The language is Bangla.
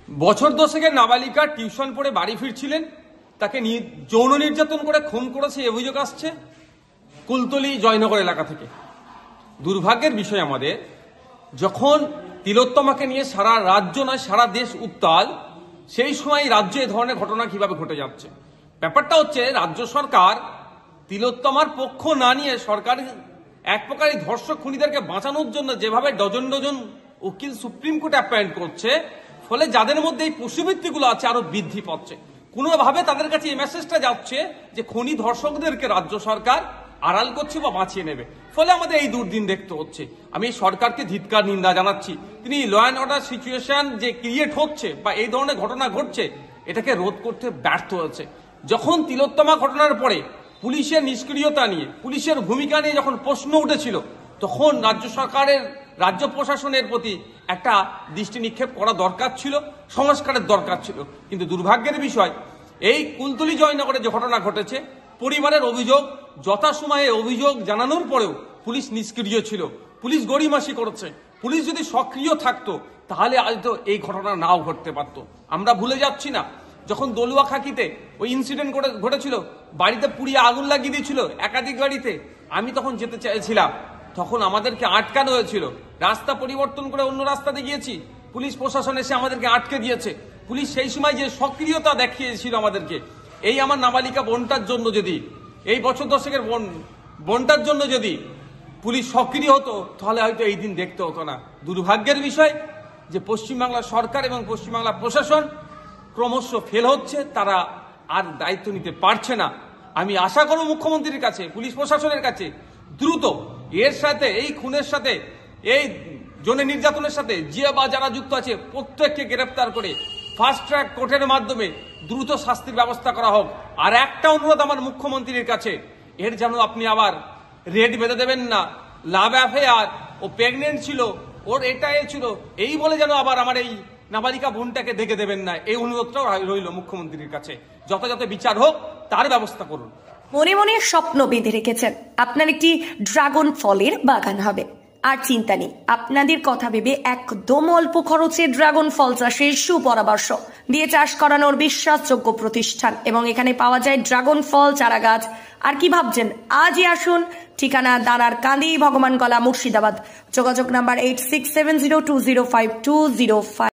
বছর দশেকের নাবালিকা টিউশন পড়ে বাড়ি ফিরছিলেন, তাকে যৌন নির্যাতন করে খুন করেছে অভিযোগ আসছে কুলতলি জয়নগর এলাকা থেকে। দুর্ভাগ্যের বিষয় আমাদের, যখন তিলোত্তমাকে নিয়ে সারা রাজ্য নয় সারা দেশ উত্তাল, সেই সময় রাজ্যে এ ধরনের ঘটনা কিভাবে ঘটে যাচ্ছে। ব্যাপারটা হচ্ছে রাজ্য সরকার তিলোত্তমার পক্ষ না নিয়ে সরকার এক প্রকার এই ধর্ষক খুনিদেরকে বাঁচানোর জন্য যেভাবে ডজন ডজন উকিল সুপ্রিম কোর্টে অ্যাপয়েন্ট করছে, ফলে যাদের মধ্যে এই পশুবৃত্তিগুলো আছে আরো বৃদ্ধি পাচ্ছে। কোনোভাবে তাদের কাছে এই মেসেজটা যাচ্ছে যে খুনি ধর্ষকদেরকে রাজ্য সরকার আড়াল করছে বা বাঁচিয়ে নেবে, ফলে আমাদের এই দুর্দিন দেখতে হচ্ছে। আমি সরকারকে ধিক্কার নিন্দা জানাচ্ছি। তিনি ল অ্যান্ড অর্ডার সিচুয়েশন যে ক্রিয়েট হচ্ছে বা এই ধরনের ঘটনা ঘটছে, এটাকে রোধ করতে ব্যর্থ হয়েছে। যখন তিলোত্তমা ঘটনার পরে পুলিশের নিষ্ক্রিয়তা নিয়ে, পুলিশের ভূমিকা নিয়ে যখন প্রশ্ন উঠেছিল, তখন রাজ্য সরকারের রাজ্য প্রশাসনের প্রতি একটা দৃষ্টি নিক্ষেপ করা দরকার ছিল, সংস্কারের দরকার ছিল। কিন্তু দুর্ভাগ্যের বিষয়, এই কুলতলি জয়নগরে যে ঘটনা ঘটেছে, পরিবারের অভিযোগ, যথাসময়ে অভিযোগ জানানোর পরেও পুলিশ নিষ্ক্রিয় ছিল, পুলিশ গড়িমাসি করেছে। পুলিশ যদি সক্রিয় থাকতো তাহলে হয়তো এই ঘটনা নাও ঘটতে পারতো। আমরা ভুলে যাচ্ছি না, যখন দলুয়া খাকিতে ওই ইনসিডেন্ট ঘটেছিল, বাড়িতে পুড়িয়ে আগুন লাগিয়ে দিয়েছিল একাধিক গাড়িতে, আমি তখন যেতে চাইছিলাম, তখন আমাদেরকে আটকানো হয়েছিল। রাস্তা পরিবর্তন করে অন্য রাস্তাতে গিয়েছি, পুলিশ প্রশাসন এসে আমাদেরকে আটকে দিয়েছে। পুলিশ সেই সময় যে সক্রিয়তা দেখিয়েছিল আমাদেরকে, এই আমার নাবালিকা বোনটার জন্য যদি, এই বছর দশেকের বোনটার জন্য যদি পুলিশ সক্রিয় হতো, তাহলে হয়তো এই দিন দেখতে হতো না। দুর্ভাগ্যের বিষয় যে পশ্চিমবাংলা সরকার এবং পশ্চিমবাংলা প্রশাসন ক্রমশ ফেল হচ্ছে, তারা আর দায়িত্ব নিতে পারছে না। আমি আশা করব মুখ্যমন্ত্রীর কাছে, পুলিশ প্রশাসনের কাছে দ্রুত এর সাথে, এই খুনের সাথে, এই যৌন নির্যাতনের সাথে যে বা যারা যুক্ত আছে প্রত্যেককে গ্রেফতার করে ফাস্ট ট্র্যাক কোর্টের মাধ্যমে দ্রুত শাস্তির ব্যবস্থা করা হোক। আর একটা অনুরোধ আমার মুখ্যমন্ত্রীর কাছে, এর যেন আপনি আবার রেড বেঁধে দেবেন না। লাভ অ্যাফেয়ার, ও প্রেগনেন্ট ছিল, ওর এটা ছিল, এই বলে যেন আবার আমার এই নাবালিকা বোনটাকে দেখে দেবেন না। এই অনুরোধটাও রইল মুখ্যমন্ত্রীর কাছে, যথাযথ বিচার হোক, তার ব্যবস্থা করুন। মনে মনে স্বপ্ন বেঁধে রেখেছেন আপনার একটি ড্রাগন ফলের বাগান হবে, আর চিন্তা নেই, আপনাদের কথা ভেবে একদম অল্প খরচে ড্রাগন ফল চাষের সুপরামর্শ দিয়ে চাষ করানোর বিশ্বাসযোগ্য প্রতিষ্ঠান, এবং এখানে পাওয়া যায় ড্রাগন ফল চারা গাছ। আর কি ভাবছেন, আজই আসুন। ঠিকানা দানার কান্দি, ভগবানগলা, মুর্শিদাবাদ। যোগাযোগ নাম্বার 8670205205।